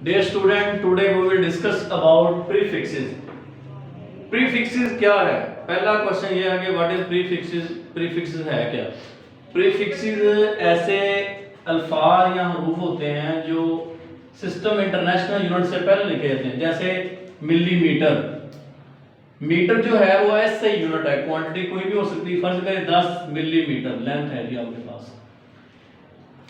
Dear student, today we will discuss about prefixes. Prefixes क्या है? पहला क्वेश्चन ये है कि व्हाट इज prefixes? Prefixes है क्या? Prefixes ऐसे अल्फाज या हरूफ होते हैं जो सिस्टम इंटरनेशनल यूनिट से पहले लिखे जाते हैं, जैसे मिलीमीटर। मीटर जो है वो ऐसे यूनिट है, क्वांटिटी कोई भी हो सकती है। फर्ज करें 10 मिलीमीटर लेंथ है जी आपके पास।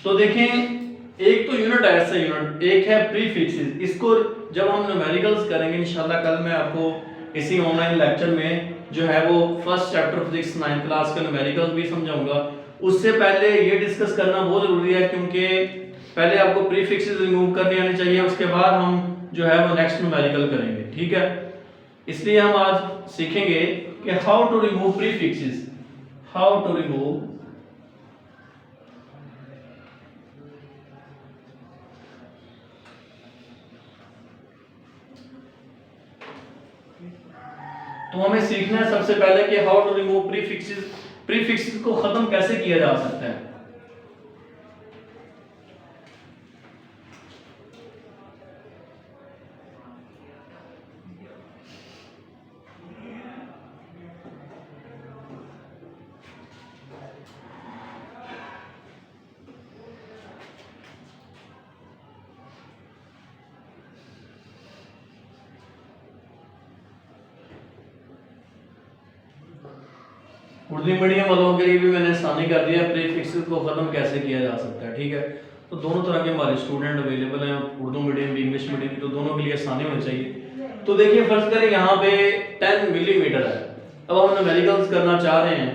तो देखें, एक तो यूनिट है ऐसे यूनिट, एक है प्रीफिक्सेस। इसको जब हम न्यूमेरिकल्स करेंगे इंशाल्लाह, कल मैं आपको इसी ऑनलाइन लेक्चर में जो है वो first chapter physics 9th class का न्यूमेरिकल्स भी समझाऊंगा। उससे पहले ये डिस्कस करना बहुत जरूरी है, क्योंकि पहले आपको प्रीफिक्सेस रिमूव करने आने चाहिए, उसके बाद हम जो है वो नेक्स्ट न्यूमेरिकल करेंगे, ठीक है। इसलिए हम आज सीखेंगे कि how to remove prefixes, how to remove तो हमें सीखना है सबसे पहले कि how to remove prefixes. Prefixes को खत्म कैसे किया जा सकता है। उर्दू मीडियम वालों के लिए भी मैंने आसानी कर दिया, प्रीफिक्सेस को खत्म कैसे किया जा सकता है, ठीक है। तो दोनों तरह के हमारे स्टूडेंट अवेलेबल हैं, उर्दू मीडियम भी इंग्लिश मीडियम भी, तो दोनों के लिए आसानी होनी चाहिए। तो देखिए, फर्ज करें यहाँ पे 10 मिलीमीटर है। अब हम न्यूमेरिकल्स करना चाह रहे हैं,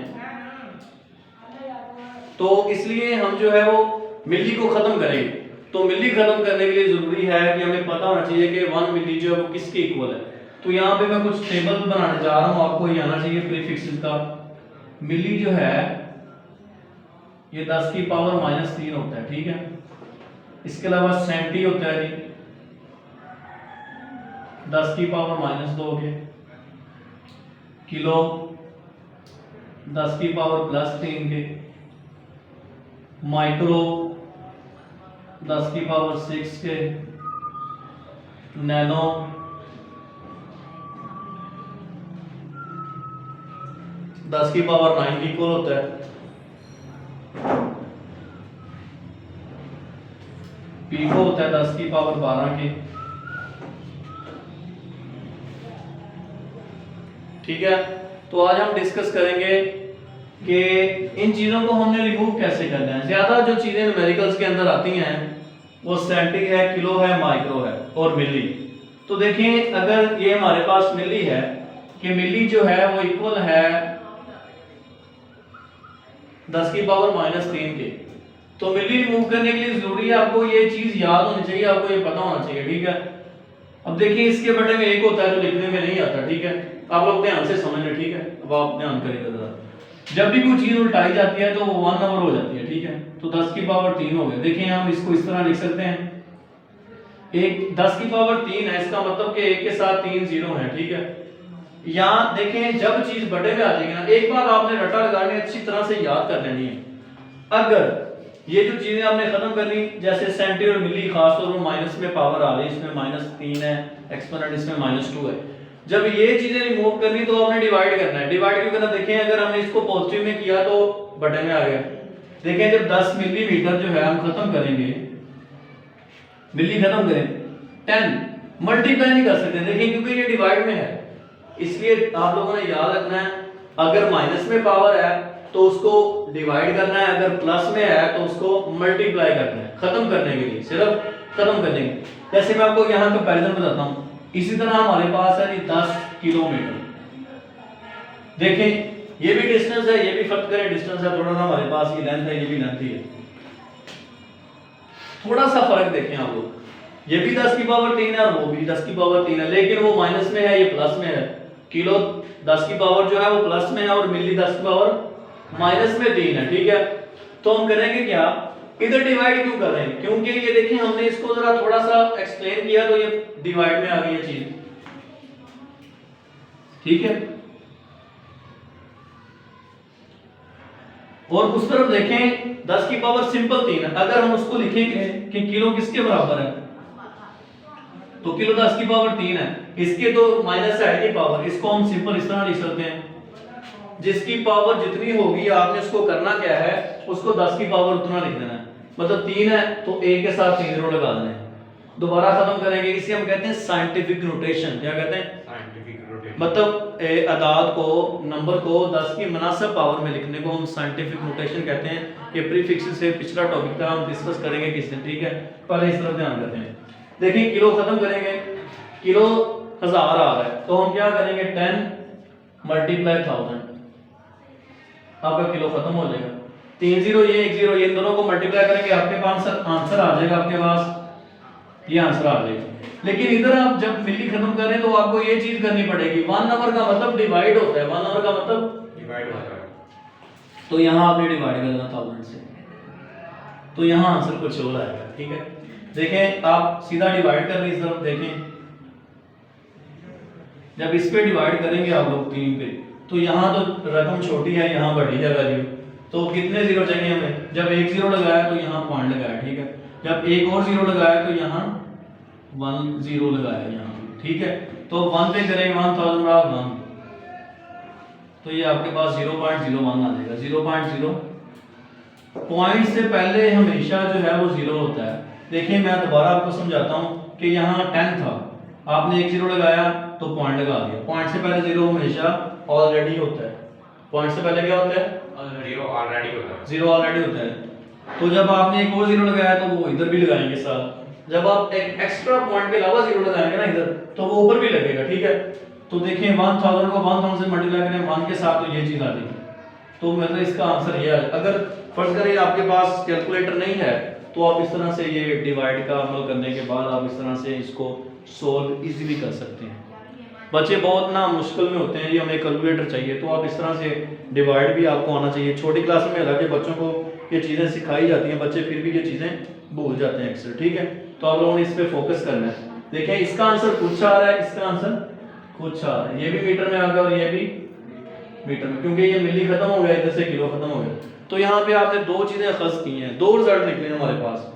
तो इसलिए हम जो है वो मिली को खत्म करेंगे। तो मिली खत्म करने के लिए जरूरी है कि हमें पता होना चाहिए कि 1 मिली जो है वो किसके इक्वल है। तो यहाँ पे मैं कुछ टेबल बनाने जा रहा हूँ, आपको ये आना चाहिए प्रीफिक्सेस का। मिली जो है ये 10 की पावर -3 होता है, ठीक है। इसके अलावा सेंटी होता है जी 10 की पावर -2 के। किलो 10 की पावर +3 के। माइक्रो 10 की पावर 6 के। नैनो 10 की पावर 9 के इक्वल होता है। पीको होता है 10 की पावर 12 के, ठीक है। तो आज हम डिस्कस करेंगे कि इन चीजों को हमने रिमूव कैसे करना है। ज्यादा जो चीजें न्यूमेरिकल्स के अंदर आती हैं वो सेंटी है, किलो है, माइक्रो है और मिली। तो देखिए, अगर ये हमारे पास मिली है कि मिली जो है वो इक्वल है 10 की पावर -3 के, तो मिली रिमूव करने के लिए जरूरी है आपको ये चीज याद होनी चाहिए, आपको ये पता होना चाहिए, ठीक है। अब देखिए, इसके बटे में एक होता है जो लिखने में नहीं आता, ठीक है। आप लोग ध्यान से समझ लें, ठीक है। अब आप ध्यान करिएगा जरा, जब भी कोई चीज उल्टाई जाती है तो वो 1 नंबर हो जाती है, ठीक है। तो 10 की पावर 3 हो गया। देखिए, हम इसको इस तरह लिख सकते हैं, एक 10 की पावर 3 है, इसका मतलब कि 1 के साथ 3 जीरो है, ठीक है। यहाँ देखें, जब चीज बड़े में आ जाएगी ना, एक बार आपने रटा लगाने अच्छी तरह से याद कर लेनी है। अगर ये जो चीजें आपने खत्म करनी, जैसे सेंटी और मिली, खास तौर पर माइनस में पावर आ रही है, इसमें -3 है, एक्सपोनेंट इसमें -2 है। जब ये चीजें रिमूव करनी तो आपने डिवाइड करना है। डिवाइड क्यों करना, देखें अगर हमने इसको पॉजिटिव में किया तो बटे में आ गया। देखें, जब 10 मिलीमीटर जो है हम खत्म करेंगे, मिली खत्म करें, 10 मल्टीप्लाई नहीं कर सकते, देखिए क्योंकि ये डिवाइड में है। इसलिए आप लोगों ने याद रखना है, अगर माइनस में पावर है तो उसको डिवाइड करना है, अगर प्लस में है तो उसको मल्टीप्लाई करना है, खत्म करने के लिए, सिर्फ खत्म करने के लिए। जैसे मैं आपको यहाँ कंपैरिजन बताता हूँ। इसी तरह हमारे पास है 10 किलोमीटर। देखें, ये भी डिस्टेंस है, ये भी फर्क करें डिस्टेंस है, थोड़ा सा हमारे पास ये लेंथ है, ये भी लेंथ ही है, थोड़ा सा फर्क देखें आप लोग। ये भी 10 की पावर 3 है और वो भी 10 की पावर 3 है, लेकिन वो माइनस में है, ये प्लस में है। किलो 10 की पावर जो है वो प्लस में है और मिली 10 की पावर माइनस में 3 है, ठीक है। तो हम करेंगे क्या, इधर डिवाइड क्यों कर रहे हैं, क्योंकि ये देखिए हमने इसको जरा थोड़ा सा एक्सप्लेन किया तो ये डिवाइड में आ गई ये चीज, ठीक है। और उस तरफ देखें 10 की पावर सिंपल 3 है। अगर हम उसको लिखेंगे कि किलो किसके बराबर है, तो किलो 10 की पावर 3 है, इसके तो माइनस है ही पावर, इसको हम सिंपल इस तरह लिख सकते हैं, जिसकी पावर जितनी होगी आपने उसको करना क्या है, उसको 10 की पावर उतना लिख देना है। मतलब 3 है तो 1 के साथ 3 जीरो लगा देना है, दोबारा खत्म करेंगे, इसे हम कहते हैं साइंटिफिक नोटेशन। क्या कहते हैं? Scientific notation. मतलब अदाद को, नंबर को 10 की मुनासिब पावर में लिखने को हम साइंटिफिक नोटेशन कहते हैं। ये प्रीफिक्स से पिछला टॉपिक था, हम डिस्कस करेंगे किस दिन, ठीक है? पहले इस तरफ ध्यान देते हैं। देखिए किलो खत्म करेंगे, किलो 1000 आ रहा है तो हम क्या करेंगे, 10 मल्टीप्लाई 1000, आपका किलो खत्म हो जाएगा। 3 जीरो ये 1 जीरो, ये इन दोनों को मल्टीप्लाई करेंगे, आपके पास आंसर आ जाएगा, आपके पास ये आंसर आ जाएगा। लेकिन इधर आप जब मिली खत्म करें तो आपको ये चीज करनी पड़ेगी, 1 नंबर का मतलब डिवाइड होता है, 1 नंबर का मतलब डिवाइड होता है, तो यहाँ आपने डिवाइड कर देना 1000 से, तो यहाँ आंसर कुछ और आएगा, ठीक है? देखें आप सीधा डिवाइड कर रहे इस तरफ, देखें जब इस पे डिवाइड करेंगे आप लोग 3 पे, तो यहाँ तो रकम छोटी है, यहाँ बड़ी है वैल्यू, तो कितने जीरो चाहिए हमें? जब 1 जीरो लगाया तो यहाँ पॉइंट लगाया, ठीक है? जब एक और जीरो लगाया तो यहाँ 1 जीरो लगाया यहाँ, ठीक है? तो 1 पे करेंगे 1000 बराबर 1, तो ये आपके पास 0.01 आ जाएगा। 0.0 पॉइंट से पहले हमेशा जो है वो जीरो होता है। देखिए मैं दोबारा आपको समझाता हूँ कि यहाँ 10 था, आपने 1 जीरो लगाया तो पॉइंट लगा दिया, पॉइंट से पहले जीरो हमेशा ऑलरेडी होता है, पॉइंट से पहले क्या होता है? जीरो ऑलरेडी होता है, जीरो ऑलरेडी होता है। तो जब आपने एक और जीरो लगाया तो वो इधर भी लगाएंगे साथ, जब आप एक एक्स्ट्रा पॉइंट के अलावा जीरो लगाएंगे ना इधर, तो वो ऊपर भी लगेगा, ठीक है? तो देखिए 1000 को 1000 से मल्टीप्लाई करें 1 के साथ, तो ये चीज आ जाएगी। तो मतलब इसका आंसर ये है। अगर फर्ज करें आपके पास कैलकुलेटर नहीं है तो आप इस तरह से ये डिवाइड का अमल करने के बाद आप इस तरह से इसको सोल्व इजीली कर सकते हैं। बच्चे बहुत ना मुश्किल में होते हैं, ये हमें कैलकुलेटर चाहिए, तो आप इस तरह से डिवाइड भी आपको आना चाहिए। छोटी क्लास में हालांकि बच्चों को ये चीज़ें सिखाई जाती हैं, बच्चे फिर भी ये चीज़ें भूल जाते हैं अक्सर, ठीक है? तो आप लोगों ने इस पे फोकस करना है। देखिए इसका आंसर कुछ आ रहा है, इसका आंसर कुछ आ रहा है, ये भी मीटर में आ गया और ये भी मीटर में, क्योंकि ये मिली खत्म हो गया, इधर से किलो खत्म हो गया। तो यहाँ पे आपने दो चीजें खर्च की हैं, दो रिजल्ट निकले हैं हमारे पास।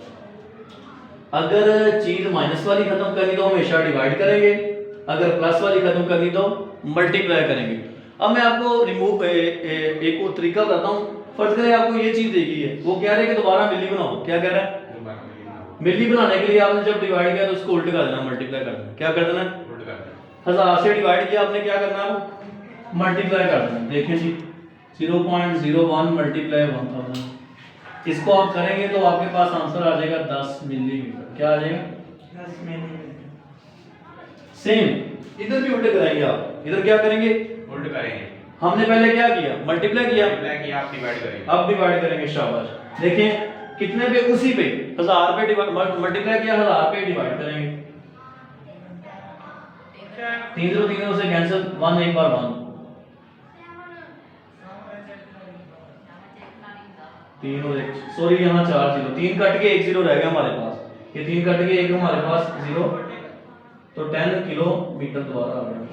अगर चीज माइनस वाली खत्म करनी तो हमेशा डिवाइड करेंगे, अगर प्लस वाली खत्म करनी तो मल्टीप्लाई करेंगे। अब मैं आपको रिमूव एक और तरीका बताता हूँ। फर्ज करें आपको ये चीज देखी है, वो कह रहे हैं कि दोबारा मिली बनाओ, क्या कह रहा है? मिली बनाने के लिए आपने जब डिवाइड किया तो उसको उल्ट कर देना, मल्टीप्लाई कर देना। क्या कर देना? उल्ट कर देना। 1000 से डिवाइड किया आपने, क्या करना है? मल्टीप्लाई कर देना। देखिए जी 0.01 मल्टीप्लाई 1000, इसको आप करेंगे तो आपके पास आंसर आ जाएगा 10 मिलीमीटर। क्या आ जाएगा? 10 मिलीमीटर। सेम इधर भी उल्टे कराएंगे आप, इधर क्या करेंगे? उल्ट करेंगे। हमने पहले क्या किया? मल्टीप्लाई किया, मल्टीप्लाई किया, आप डिवाइड करेंगे। अब डिवाइड करेंगे। शाबाश। देखें कितने पे? उसी पे 1000 पे मल्टीप्लाई किया, 1000 पे डिवाइड करेंगे। 3 0 3 से कैंसिल, 1 एक बार 1, 3 और 1 सॉरी यहाँ 4 0, 3 कट के 1 0 रह गया हमारे पास, ये 3 कट के 1 हमारे पास 0, तो 10 किलोमीटर दोबारा आ गया।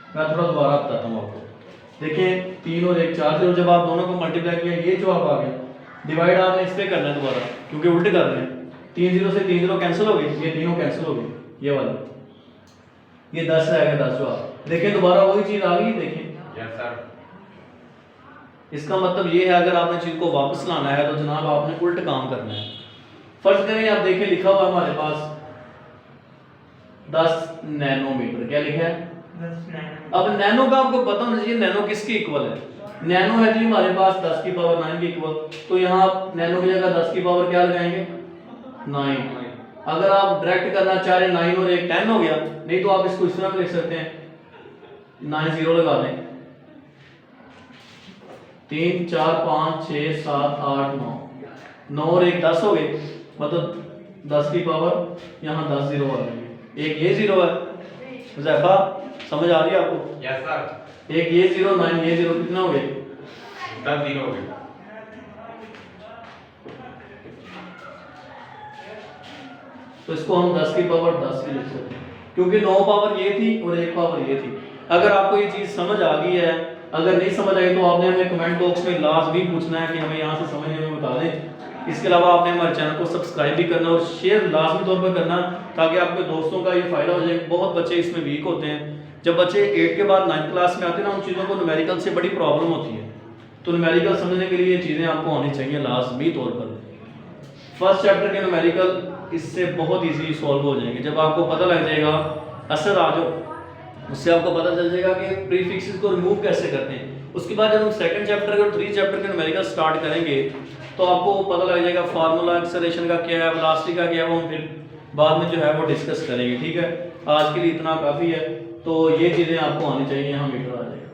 मैं थोड़ा दोबारा बताता हूँ आपको। देखिए 3 और 1 4 0, जब आप दोनों को मल्टीप्लाई किया ये जवाब आ गया। डिवाइड आपने इस पे करना है दोबारा, क्योंकि उल्टे कर रहे हैं। 3 0 से 3 0 कैंसिल हो गए, ये तीनों कैंसिल हो गए, ये वाला, ये 10 रहेगा 10 जवाब। देखिए दोबारा वही चीज आ गई। देखिए यस सर। इसका मतलब ये है अगर आपने चीज को वापस लाना है तो जनाब आपने उल्ट काम करना है। फर्ज करें आप देखें लिखा हुआ हमारे पास 10 नैनोमीटर, क्या लिखा है? 10 नैनो। अब नैनो का आपको पता होना चाहिए नैनो किसके इक्वल है। नैनो है जी हमारे पास 10 की पावर 9 के इक्वल, तो यहाँ आप नैनो की जगह 10 की पावर क्या लगाएंगे? 9। अगर आप डायरेक्ट करना चाह रहे 9 और 1 10 हो गया, नहीं तो आप इसको इस तरह लिख सकते हैं 9 0 लगा दें, 3 4 5 6 7 8 9, 9 और 1 10 हो गए, मतलब 10 की पावर यहाँ 10 0 आ गई। एक ये 0 है, ज़ैफा समझ आ रही है आपको? Yes sir. एक ये 0 9 ये 0, कितना हो गए? 10 0 हो गए। तो इसको हम 10 की पावर 10 भी लिख सकते हैं, क्योंकि 9 पावर ये थी और 1 पावर ये थी। अगर आपको ये चीज समझ आ गई है, अगर नहीं समझ आई तो आपने हमें कमेंट बॉक्स में लास्ट भी पूछना है कि हमें यहाँ से समझने में बता दें इसके अलावा आपने हमारे चैनल को सब्सक्राइब भी करना और शेयर लाजमी तौर पर करना, ताकि आपके दोस्तों का ये फ़ायदा हो जाए। बहुत बच्चे इसमें वीक होते हैं। जब बच्चे 8 के बाद 9th क्लास में आते हैं ना, उन चीज़ों को न्यूमेरिकल से बड़ी प्रॉब्लम होती है। तो न्यूमेरिकल समझने के लिए ये चीज़ें आपको आनी चाहिए लाजमी तौर पर। फर्स्ट चैप्टर के न्यूमेरिकल इससे बहुत ईजीली सॉल्व हो जाएंगे। जब आपको पता लग जाएगा, असर आ जाओ, उससे आपको पता चल जाएगा कि प्रीफिक्सेस को रिमूव कैसे करते हैं। उसके बाद जब हम सेकंड चैप्टर के और 3 चैप्टर के न्यूमेरिकल स्टार्ट करेंगे तो आपको पता लग जाएगा फार्मूला एक्सेलरेशन का क्या है, वेलोसिटी का क्या है, वो हम फिर बाद में जो है वो डिस्कस करेंगे। ठीक है, आज के लिए इतना काफ़ी है। तो ये चीज़ें आपको आनी चाहिए, यहाँ मीटर आ जाएगा।